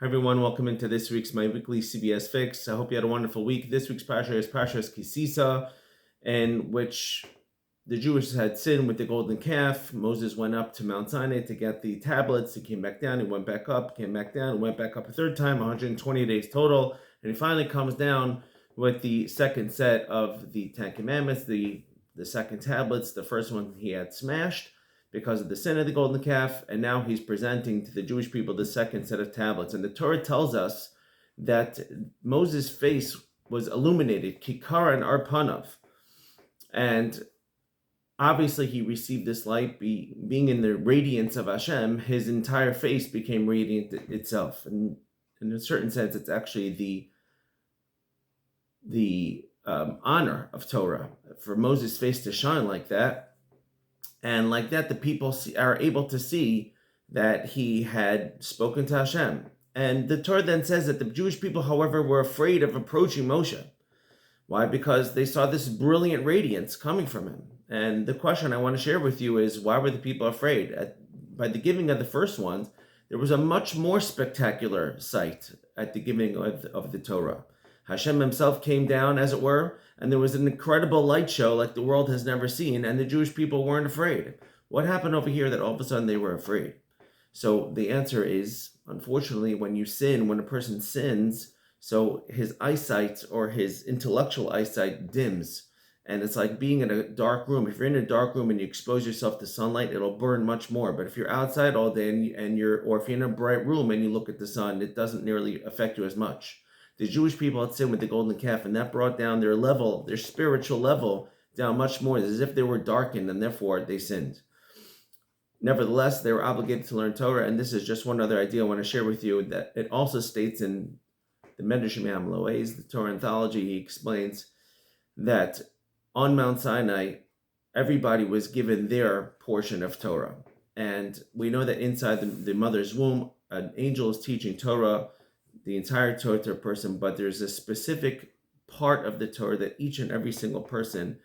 Hi everyone, welcome into this week's My Weekly CBS Fix. I hope you had a wonderful week. This week's Parsha is Parshas Sisa, in which the Jews had sinned with the golden calf. Moses went up to Mount Sinai to get the tablets. He came back down, he went back up, came back down, went back up a third time, 120 days total. And he finally comes down with the second set of the Ten Commandments, the second tablets. The first one he had smashed because of the sin of the golden calf, and now he's presenting to the Jewish people the second set of tablets. And the Torah tells us that Moses' face was illuminated, kikara and arpanav, and obviously he received this light. Being in the radiance of Hashem, his entire face became radiant itself. And in a certain sense, it's actually the honor of Torah for Moses' face to shine like that. And like that, the people are able to see that he had spoken to Hashem. And the Torah then says that the Jewish people, however, were afraid of approaching Moshe. Why? Because they saw this brilliant radiance coming from him. And the question I want to share with you is, why were the people afraid? By the giving of the first ones, there was a much more spectacular sight at the giving of the Torah. Hashem himself came down, as it were, and there was an incredible light show like the world has never seen, and the Jewish people weren't afraid. What happened over here that all of a sudden they were afraid? So the answer is, unfortunately, when a person sins, so his eyesight or his intellectual eyesight dims. And it's like being in a dark room. If you're in a dark room and you expose yourself to sunlight, it'll burn much more. But if you're outside all day or if you're in a bright room and you look at the sun, it doesn't nearly affect you as much. The Jewish people had sinned with the golden calf, and that brought down their spiritual level, down much more, as if they were darkened, and therefore they sinned. Nevertheless, they were obligated to learn Torah, and this is just one other idea I want to share with you, that it also states in the Medrash, the Torah anthology. He explains that on Mount Sinai, everybody was given their portion of Torah. And we know that inside the mother's womb, an angel is teaching Torah, the entire Torah to a person, but there's a specific part of the Torah that each and every single person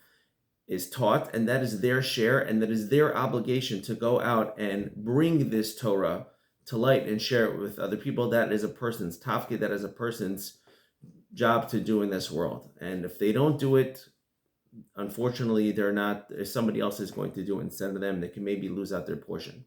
is taught, and that is their share, and that is their obligation to go out and bring this Torah to light and share it with other people. That is a person's tafkid, that is a person's job to do in this world. And if they don't do it, unfortunately, somebody else is going to do it instead of them. They can maybe lose out their portion.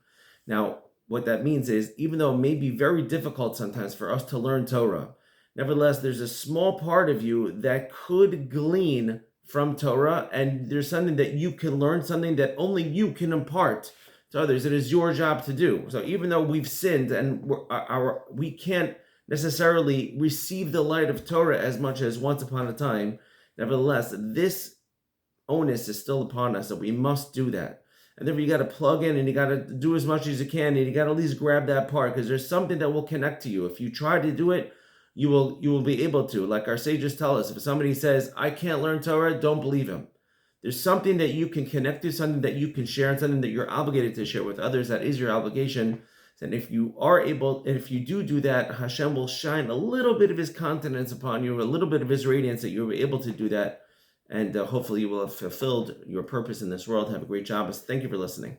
Now, what that means is, even though it may be very difficult sometimes for us to learn Torah, nevertheless, there's a small part of you that could glean from Torah, and there's something that you can learn, something that only you can impart to others. It is your job to do. So even though we've sinned and we can't necessarily receive the light of Torah as much as once upon a time, nevertheless, this onus is still upon us, that we must do that. And then you got to plug in and you got to do as much as you can, and you got to at least grab that part, because there's something that will connect to you. If you try to do it, you will be able to. Like our sages tell us, if somebody says, I can't learn Torah, don't believe him. There's something that you can connect to, something that you can share, and something that you're obligated to share with others. That is your obligation. And if you do that, Hashem will shine a little bit of his countenance upon you, a little bit of his radiance, that you'll be able to do that. And hopefully you will have fulfilled your purpose in this world. Have a great Shabbos. Thank you for listening.